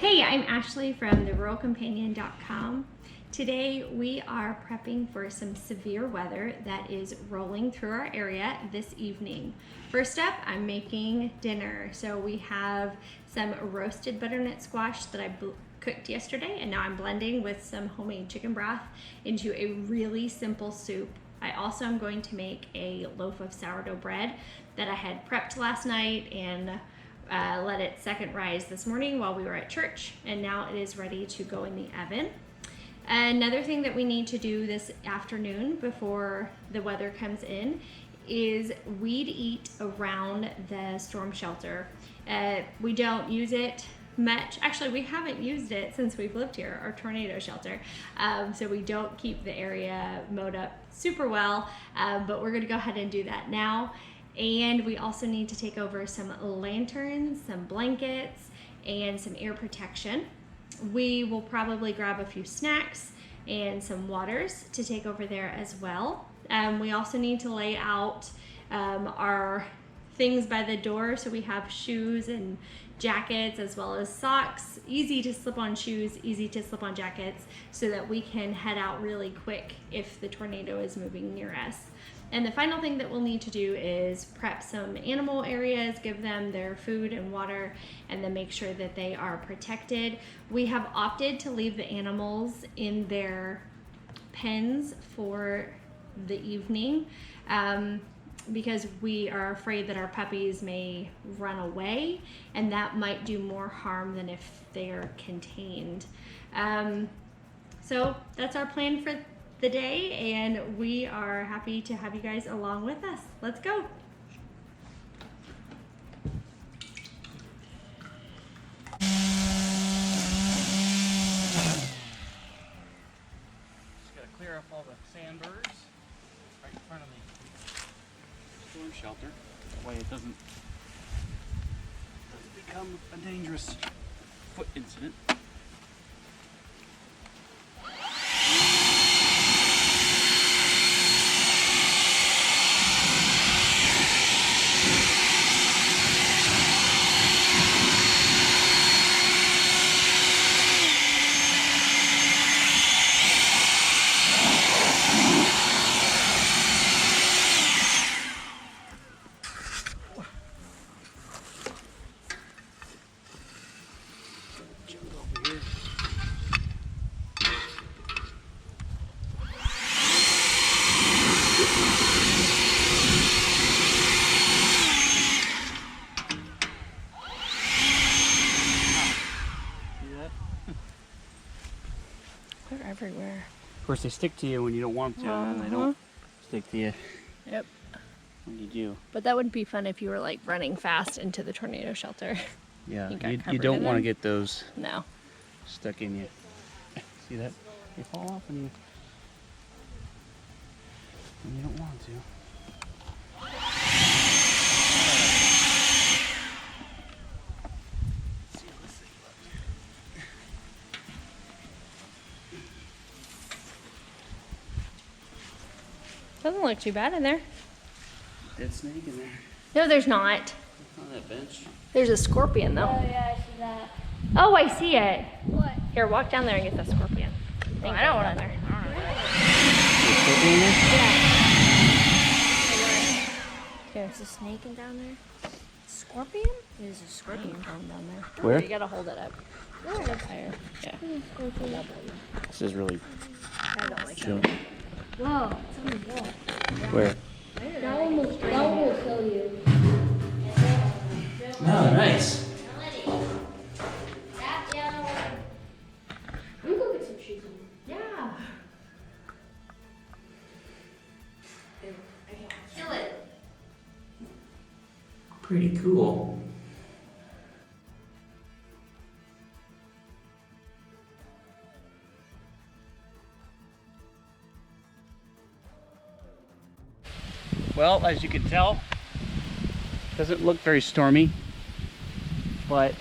Hey, I'm Ashley from theruralcompanion.com. Today we are prepping for some severe weather that is rolling through our area this evening. First up, I'm making dinner. So we have some roasted butternut squash that I cooked yesterday, and now I'm blending with some homemade chicken broth into a really simple soup. I also am going to make a loaf of sourdough bread that I had prepped last night and let it second rise this morning while we were at church, and now it is ready to go in the oven. Another thing that we need to do this afternoon before the weather comes in is weed eat around the storm shelter. We don't use it much. Actually, we haven't used it since we've lived here, our tornado shelter. So we don't keep the area mowed up super well, but we're gonna go ahead and do that now. And we also need to take over some lanterns, some blankets, and some air protection. We will probably grab a few snacks and some waters to take over there as well. We also need to lay out our things by the door. So we have shoes and jackets as well as socks, easy to slip on shoes, easy to slip on jackets, so that we can head out really quick if the tornado is moving near us. And the final thing that we'll need to do is prep some animal areas, give them their food and water, and then make sure that they are protected. We have opted to leave the animals in their pens for the evening because we are afraid that our puppies may run away, and that might do more harm than if they are contained. So that's our plan for the day, and we are happy to have you guys along with us. Let's go. Just gotta clear up all the sandburrs right in front of the storm shelter. That way it doesn't become a dangerous foot incident. They're everywhere. Of course, they stick to you when you don't want them to, and they don't stick to you Yep. when you do. But that would be fun if you were like running fast into the tornado shelter. Yeah, You got you covered don't in want to them? get those No. stuck in you. See that? They fall off when you don't want to. Doesn't look too bad in there. Dead snake in there. No, there's not. On that bench. There's a scorpion though. Oh yeah, I see that. Oh, I see it. What? Here, walk down there and get that scorpion. I don't want to. there. There's a snake in down there. Scorpion? There's a scorpion down there. Where? You gotta hold it up. Higher. Yeah. This is really I don't like chill. that. Whoa, it's on the wall. Where? That one will kill you. Oh, nice. We go get some shoes on. Yeah. Kill it. Pretty cool. Well, as you can tell, it doesn't look very stormy, but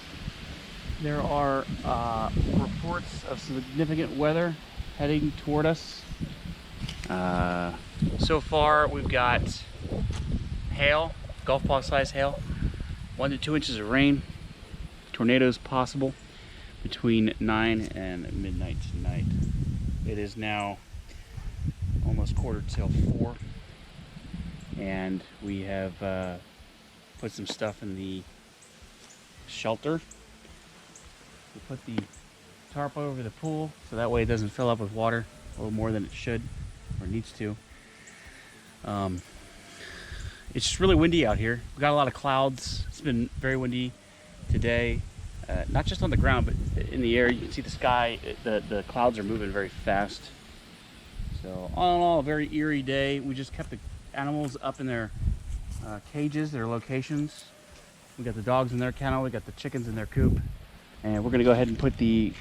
there are reports of significant weather heading toward us. So far, we've got hail, golf ball size hail, 1 to 2 inches of rain, tornadoes possible. between 9 and midnight tonight. It is now almost quarter till 4, and we have put some stuff in the shelter. We put the tarp over the pool so that way it doesn't fill up with water a little more than it should or needs to. It's just really windy out here. We got a lot of clouds. It's been very windy today, not just on the ground but in the air. You can see the sky. The clouds are moving very fast. So all in all, a very eerie day. We just kept the animals up in their cages, their locations. We got the dogs in their kennel, we got the chickens in their coop, and we're gonna go ahead and put the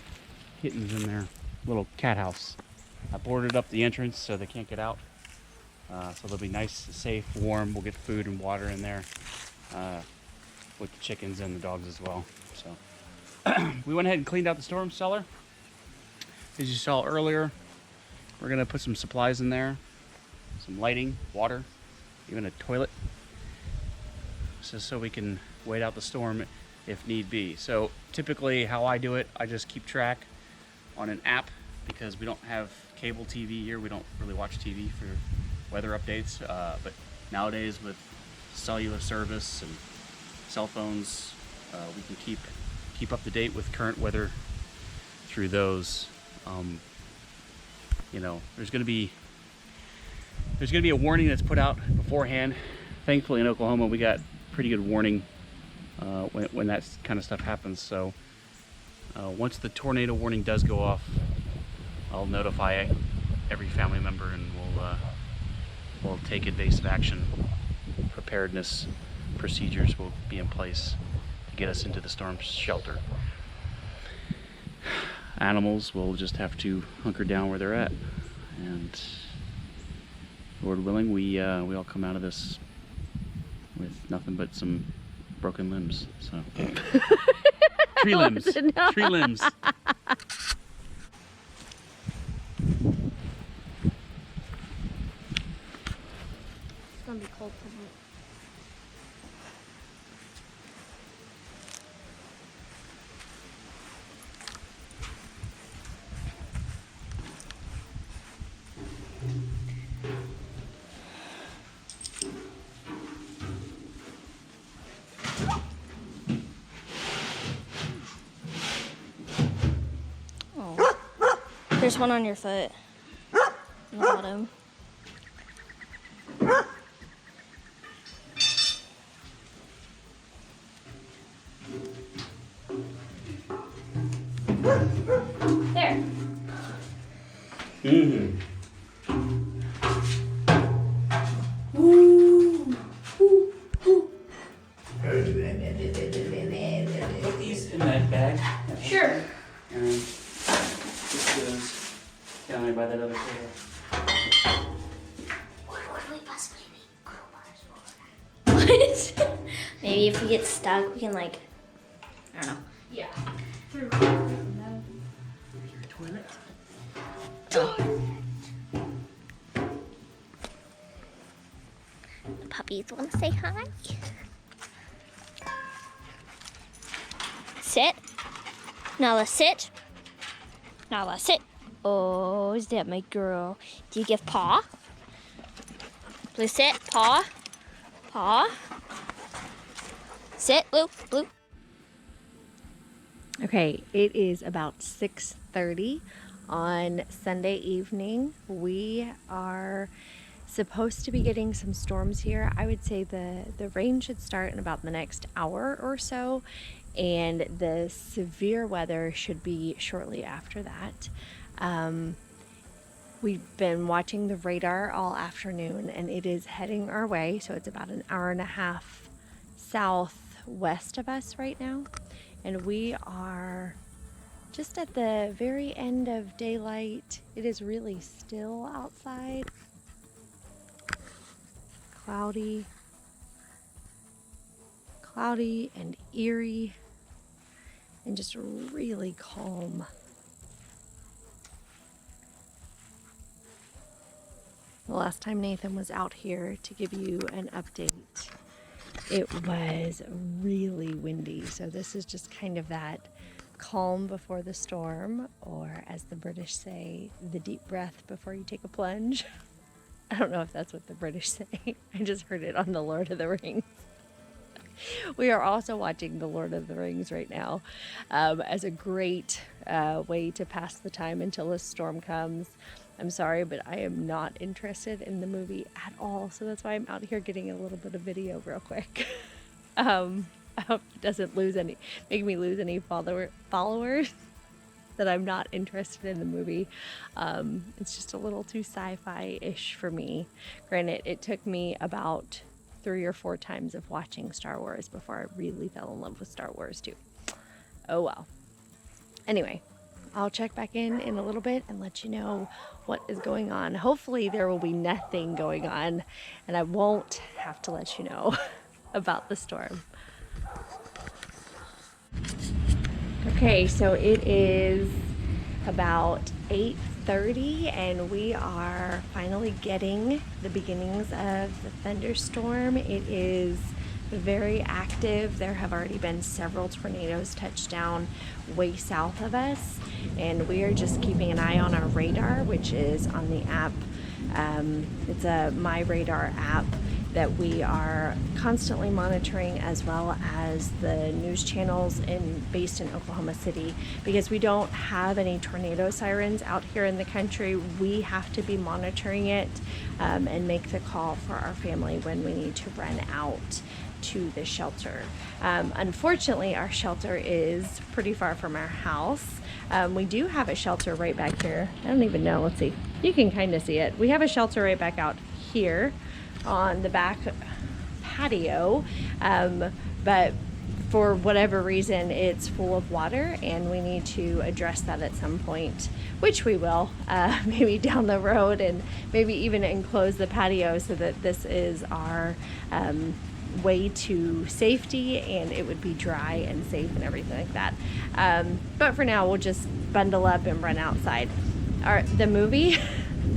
kittens in their little cat house. I boarded up the entrance so they can't get out. So they'll be nice, safe, warm. We'll get food and water in there with the chickens and the dogs as well. So we went ahead and cleaned out the storm cellar. As you saw earlier, we're gonna put some supplies in there, some lighting, water, even a toilet, so we can wait out the storm if need be. So typically how I do it, I just keep track on an app because we don't have cable TV here. We don't really watch TV for weather updates, but nowadays with cellular service and cell phones, we can keep up to date with current weather through those. You know, there's going to be a warning that's put out beforehand. Thankfully in Oklahoma we got pretty good warning when that kind of stuff happens. So once the tornado warning does go off, I'll notify every family member and we'll take evasive action. Preparedness procedures will be in place to get us into the storm shelter. Animals will just have to hunker down where they're at, and Lord willing, we all come out of this with nothing but some broken limbs. So tree limbs, tree limbs. It's gonna be cold tonight. Oh, there's one on your foot. On the bottom. There. Mm-hmm. Put these in that bag. Sure. And this goes down there by that other table. What? Maybe if we get stuck, we can I don't know. Yeah. Your toilet. The puppies want to say hi. Sit. Nala, sit. Nala, sit. Oh, is that my girl? Do you give paw? Blue, sit. Paw. Paw. Sit, Blue. Blue. Okay, it is about 6:30 on Sunday evening. We are supposed to be getting some storms here. I would say the rain should start in about the next hour or so, and the severe weather should be shortly after that. We've been watching the radar all afternoon, and it is heading our way, so it's about an hour and a half southwest of us right now. And we are just at the very end of daylight. It is really still outside. Cloudy and eerie, and just really calm. The last time Nathan was out here to give you an update, it was really windy. So this is just kind of that calm before the storm, or as the British say, the deep breath before you take a plunge. I don't know if that's what the British say. I just heard it on The Lord of the Rings. We are also watching The Lord of the Rings right now as a great way to pass the time until a storm comes. I'm sorry, but I am not interested in the movie at all, so that's why I'm out here getting a little bit of video real quick. I hope it doesn't make me lose any followers that I'm not interested in the movie. It's just a little too sci-fi-ish for me. Granted, it took me about 3 or 4 times of watching Star Wars before I really fell in love with Star Wars too. Oh well. Anyway, I'll check back in a little bit and let you know what is going on. Hopefully there will be nothing going on and I won't have to let you know about the storm. Okay, so it is about 8:30 and we are finally getting the beginnings of the thunderstorm. It is very active. There have already been several tornadoes touch down way south of us, and we are just keeping an eye on our radar, which is on the app. It's a My Radar app that we are constantly monitoring, as well as the news channels based in Oklahoma City. Because we don't have any tornado sirens out here in the country, we have to be monitoring it and make the call for our family when we need to run out to the shelter. Unfortunately, our shelter is pretty far from our house. We do have a shelter right back here. I don't even know, let's see. You can kind of see it. We have a shelter right back out here on the back patio, but for whatever reason it's full of water and we need to address that at some point, which we will, maybe down the road, and maybe even enclose the patio so that this is our way to safety and it would be dry and safe and everything like that. But for now we'll just bundle up and run outside. The movie,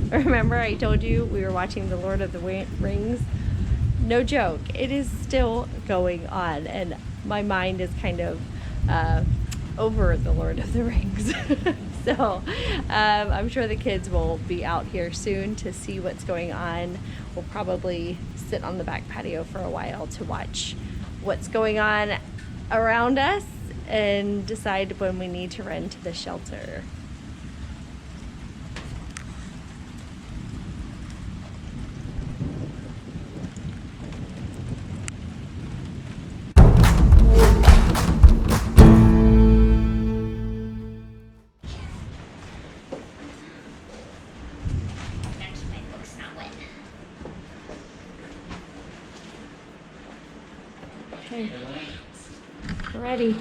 remember I told you we were watching The Lord of the Rings? No joke, it is still going on and my mind is kind of over The Lord of the Rings. So I'm sure the kids will be out here soon to see what's going on. We'll probably sit on the back patio for a while to watch what's going on around us and decide when we need to run to the shelter. Okay, we're ready.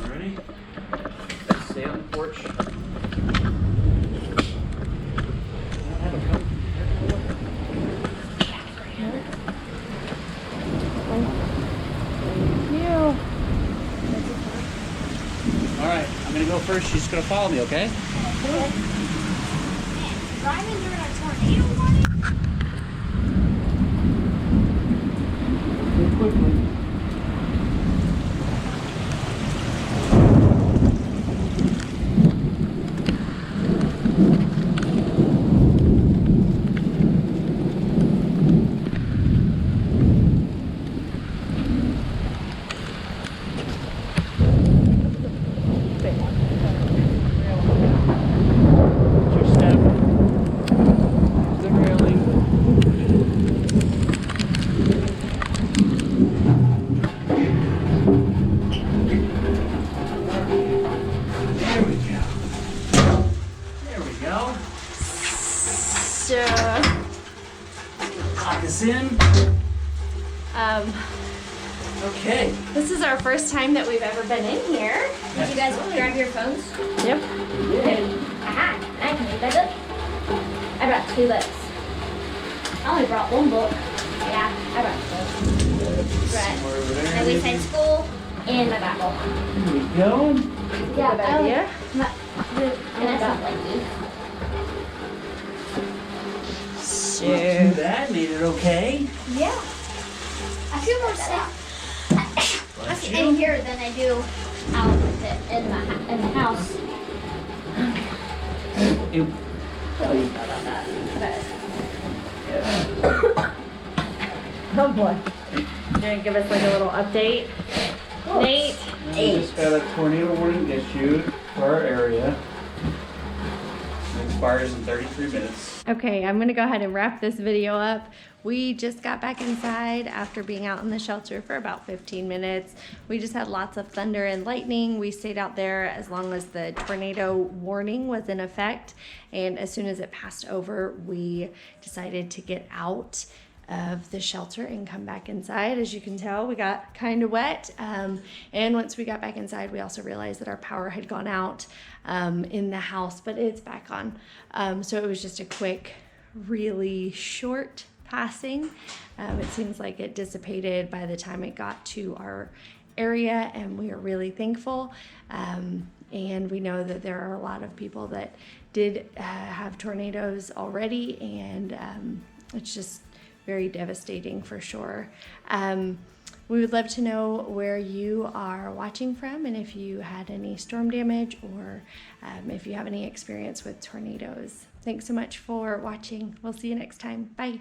Ready? Stay on the porch. Alright, I'm gonna go first. She's gonna follow me, okay? Driving during a tornado warning? Move quickly. In. Okay. This is our first time that we've ever been in here. Did you guys grab your phones? Yep. I can read that book. I brought 2 books. I only brought 1 book. Yeah, I brought 2. Right. My Wayside School and my Bible. Here we go. Yeah, good idea. And I got Lucky. So Not too bad. Made it okay. Yeah. I feel more safe in here than I do out in the house. It- Don't know about that, Oh boy. You're gonna give us like a little update, Nate? We just got a tornado warning issued for our area. It expires in 33 minutes. Okay, I'm gonna go ahead and wrap this video up. We just got back inside after being out in the shelter for about 15 minutes. We just had lots of thunder and lightning. We stayed out there as long as the tornado warning was in effect. And as soon as it passed over, we decided to get out of the shelter and come back inside. As you can tell, we got kind of wet. And once we got back inside, we also realized that our power had gone out in the house, but it's back on. So it was just a quick, really short passing. It seems like it dissipated by the time it got to our area, and we are really thankful. And we know that there are a lot of people that did have tornadoes already, and it's just very devastating for sure. We would love to know where you are watching from, and if you had any storm damage, or if you have any experience with tornadoes. Thanks so much for watching. We'll see you next time. Bye.